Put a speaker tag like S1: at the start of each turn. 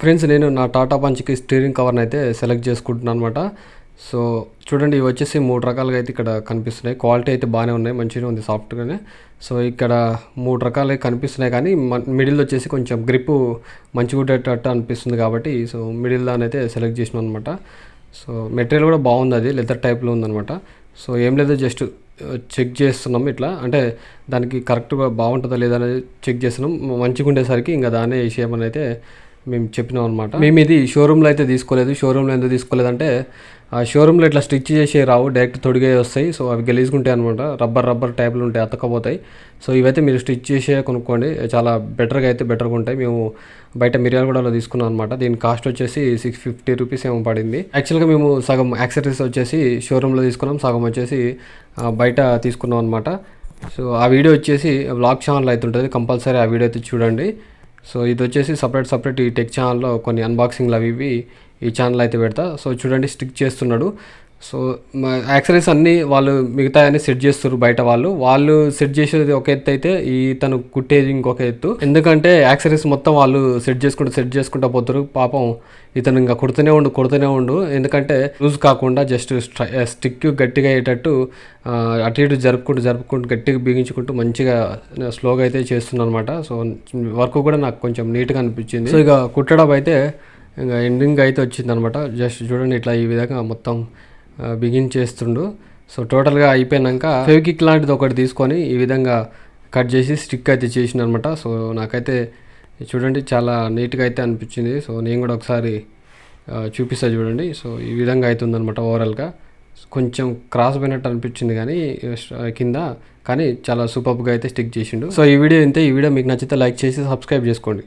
S1: Friends, నేను నా Tata పంచ్కి steering కవర్ని అయితే సెలెక్ట్ చేసుకుంటున్నాను అనమాట. సో చూడండి, ఇవి వచ్చేసి 3 రకాలుగా అయితే ఇక్కడ కనిపిస్తున్నాయి. క్వాలిటీ అయితే బాగానే ఉన్నాయి, మంచిగా ఉంది, సాఫ్ట్గానే. సో ఇక్కడ 3 రకాలు కనిపిస్తున్నాయి, కానీ మిడిల్ వచ్చేసి కొంచెం గ్రిప్ మంచిగా ఉండేటట్టు అనిపిస్తుంది కాబట్టి సో మిడిల్ దాని అయితే సెలెక్ట్ చేసినాం అనమాట. సో మెటీరియల్ కూడా బాగుంది, అది లెదర్ టైప్లో ఉందన్నమాట. సో ఏం లేదు, జస్ట్ చెక్ చేస్తున్నాం ఇట్లా, అంటే దానికి కరెక్ట్గా బాగుంటుందా లేదా అనేది చెక్ చేస్తున్నాం. మంచిగా ఉండేసరికి ఇంకా దాన్నే వేసేయమని అయితే మేము చెప్పినాం అనమాట. మేము ఇది షోరూమ్లో అయితే తీసుకోలేదు. షోరూమ్లో ఎందుకు తీసుకోలేదంటే ఆ షోరూమ్లో ఇట్లా స్టిచ్ చేసే రావు, డైరెక్ట్ తొడిగే వస్తాయి. సో అవి గలీజుకుంటాయి అనమాట, రబ్బర్ టైప్లు ఉంటాయి, అతకపోతాయి. సో ఇవైతే మీరు స్టిచ్ చేసే కొనుక్కోండి, చాలా బెటర్గా ఉంటాయి. మేము బయట మిర్యాలగూడలో తీసుకున్నాం అనమాట. దీని కాస్ట్ వచ్చేసి 650 రూపీస్ ఏమో పడింది. యాక్చువల్గా మేము సగం యాక్సెసరీస్ వచ్చేసి షోరూంలో తీసుకున్నాం, సగం వచ్చేసి బయట తీసుకున్నాం అనమాట. సో ఆ వీడియో వచ్చేసి వ్లాగ్ ఛానల్ అయితే ఉంటుంది, కంపల్సరీ ఆ వీడియో అయితే చూడండి. సో ఇది వచ్చేసి సపరేట్ ఈ టెక్ ఛానల్లో కొన్ని అన్బాక్సింగ్లు అవి ఈ ఛానల్ అయితే పెడతా. సో చూడండి, స్టిక్ చేస్తున్నాడు. సో యాక్సరీస్ అన్నీ వాళ్ళు మిగతా అన్ని సెట్ చేస్తారు బయట. వాళ్ళు సెట్ చేసేది ఒక ఎత్తు అయితే ఈ తను కుట్టేది ఇంకొక ఎత్తు. ఎందుకంటే యాక్సరీస్ మొత్తం వాళ్ళు సెట్ చేసుకుంటూ పోతారు. పాపం ఇతను ఇంకా కొడుతూనే ఉండు, ఎందుకంటే లూజ్ కాకుండా జస్ట్ స్టిక్ గట్టిగా అయ్యేటట్టు అటు ఇటు జరుపుకుంటూ గట్టిగా బిగించుకుంటూ మంచిగా స్లోగా అయితే చేస్తున్నాను అనమాట. సో వర్క్ కూడా నాకు కొంచెం నీట్గా అనిపించింది. సో ఇక కుట్టడం అయితే ఇంకా ఎండింగ్ అయితే వచ్చిందనమాట. జస్ట్ చూడండి, ఇట్లా ఈ విధంగా మొత్తం బిగించేస్తుండు. సో టోటల్గా అయిపోయాక ఫెవికిక్ లాంటిది ఒకటి తీసుకొని ఈ విధంగా కట్ చేసి స్టిక్ అయితే చేసిన అనమాట. సో నాకైతే చూడండి చాలా నీట్గా అయితే అనిపించింది. సో నేను కూడా ఒకసారి చూపిస్తా చూడండి. సో ఈ విధంగా అవుతుందన్నమాట ఓవరాల్గా. కొంచెం క్రాస్ పోయినట్టు అనిపించింది కానీ కింద, కానీ చాలా సూపర్గా అయితే స్టిక్ చేసిండు. సో ఈ వీడియో ఇంతే. ఈ వీడియో మీకు నచ్చితే లైక్ చేసి సబ్స్క్రైబ్ చేసుకోండి.